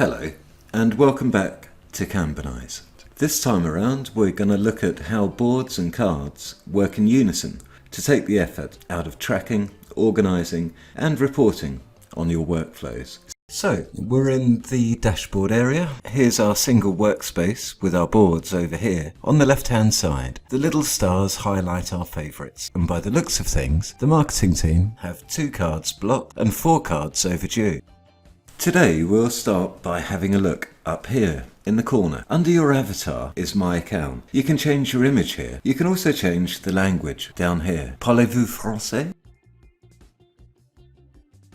Hello, and welcome back to Kanbanize. This time around, we're going to look at how boards and cards work in unison to take the effort out of tracking, organising, and reporting on your workflows. So, we're in the dashboard area. Here's our single workspace with our boards over here. On the left-hand side, the little stars highlight our favourites. And by the looks of things, the marketing team have 2 cards blocked and 4 cards overdue. Today, we'll start by having a look up here in the corner. Under your avatar is My Account. You can change your image here. You can also change the language down here. Parlez-vous français?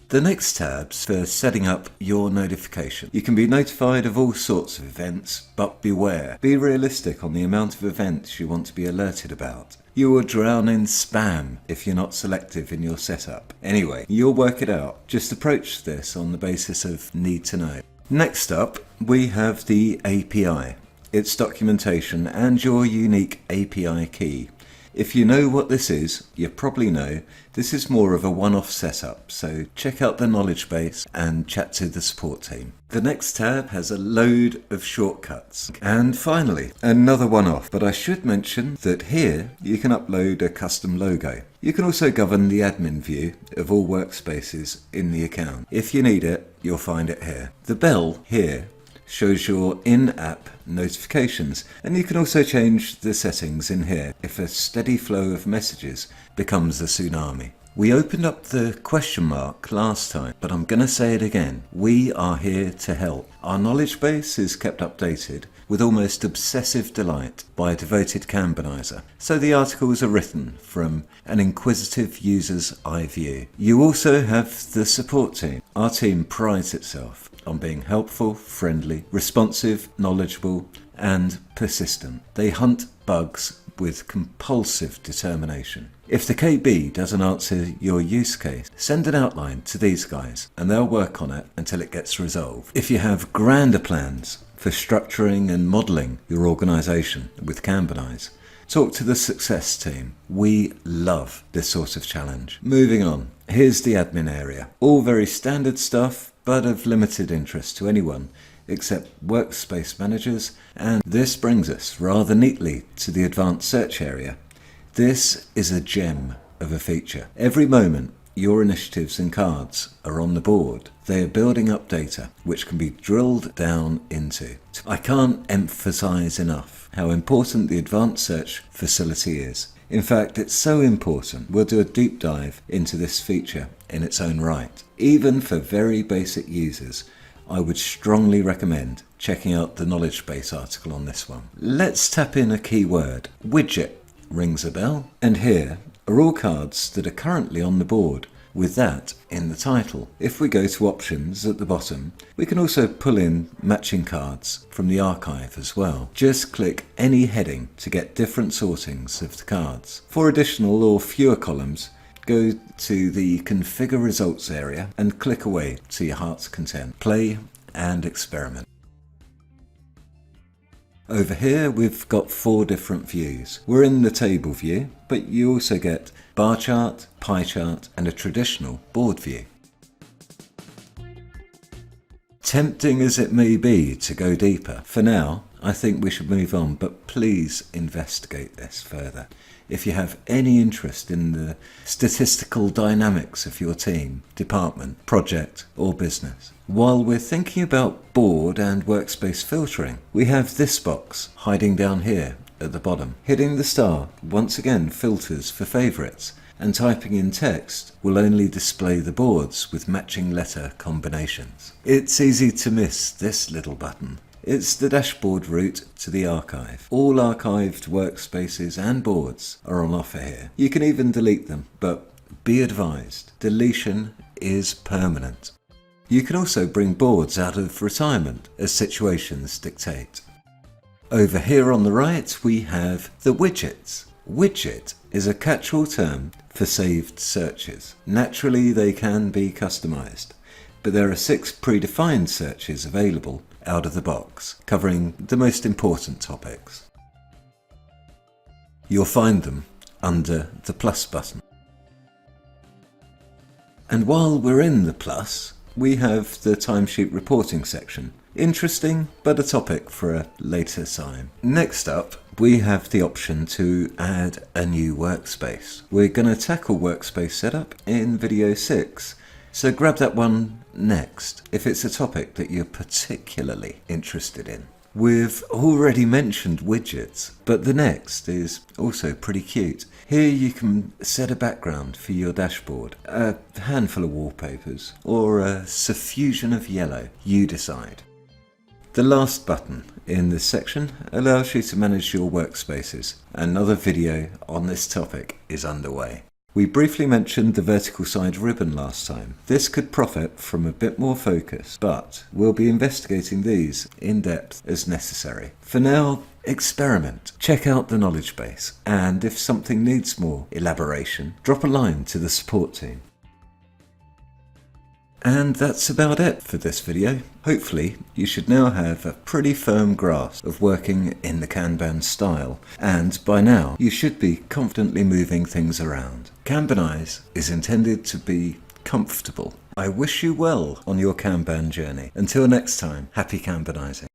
The next tab's for setting up your notification. You can be notified of all sorts of events, but beware. Be realistic on the amount of events you want to be alerted about. You will drown in spam if you're not selective in your setup. Anyway, you'll work it out. Just approach this on the basis of need to know. Next up, we have the API, its documentation and your unique API key. If you know what this is, you probably know this is more of a one-off setup, so check out the knowledge base and chat to the support team. The next tab has a load of shortcuts. And finally, another one-off, but I should mention that here you can upload a custom logo. You can also govern the admin view of all workspaces in the account. If you need it, you'll find it here. The bell here shows your in-app notifications, and you can also change the settings in here if a steady flow of messages becomes a tsunami. We opened up the question mark last time, but I'm going to say it again. We are here to help. Our knowledge base is kept updated with almost obsessive delight by a devoted Kanbanizer, so the articles are written from an inquisitive user's eye view. You also have the support team. Our team prides itself on being helpful, friendly, responsive, knowledgeable, and persistent. They hunt bugs with compulsive determination. If the KB doesn't answer your use case, send an outline to these guys and they'll work on it until it gets resolved. If you have grander plans for structuring and modelling your organisation with Kanbanize, talk to the success team. We love this sort of challenge. Moving on, here's the admin area. All very standard stuff, but of limited interest to anyone except workspace managers, and this brings us rather neatly to the advanced search area. This is a gem of a feature. Every moment your initiatives and cards are on the board, they are building up data which can be drilled down into. I can't emphasize enough how important the advanced search facility is. In fact, it's so important, we'll do a deep dive into this feature in its own right. Even for very basic users, I would strongly recommend checking out the knowledge base article on this one. Let's tap in a keyword. Widget rings a bell, and here are all cards that are currently on the board with that in the title. If we go to options at the bottom, we can also pull in matching cards from the archive as well. Just click any heading to get different sortings of the cards. For additional or fewer columns, go to the configure results area and click away to your heart's content. Play and experiment. Over here we've got 4 different views. We're in the table view, but you also get bar chart, pie chart, and a traditional board view. Tempting as it may be to go deeper, for now I think we should move on, but please investigate this further. If you have any interest in the statistical dynamics of your team, department, project, or business. While we're thinking about board and workspace filtering, we have this box hiding down here at the bottom. Hitting the star once again filters for favorites, and typing in text will only display the boards with matching letter combinations. It's easy to miss this little button. It's the dashboard route to the archive. All archived workspaces and boards are on offer here. You can even delete them, but be advised, deletion is permanent. You can also bring boards out of retirement as situations dictate. Over here on the right, we have the widgets. Widget is a catch-all term for saved searches. Naturally, they can be customized, but there are 6 predefined searches available out of the box, covering the most important topics. You'll find them under the plus button. And while we're in the plus, we have the timesheet reporting section. Interesting, but a topic for a later time. Next up, we have the option to add a new workspace. We're going to tackle workspace setup in video 6, so grab that one next if it's a topic that you're particularly interested in. We've already mentioned widgets, but the next is also pretty cute. Here you can set a background for your dashboard, a handful of wallpapers, or a suffusion of yellow. You decide. The last button in this section allows you to manage your workspaces. Another video on this topic is underway. We briefly mentioned the vertical side ribbon last time. This could profit from a bit more focus, but we'll be investigating these in depth as necessary. For now, experiment, check out the knowledge base, and if something needs more elaboration, drop a line to the support team. And that's about it for this video. Hopefully, you should now have a pretty firm grasp of working in the Kanban style, and by now, you should be confidently moving things around. Kanbanize is intended to be comfortable. I wish you well on your Kanban journey. Until next time, happy Kanbanizing.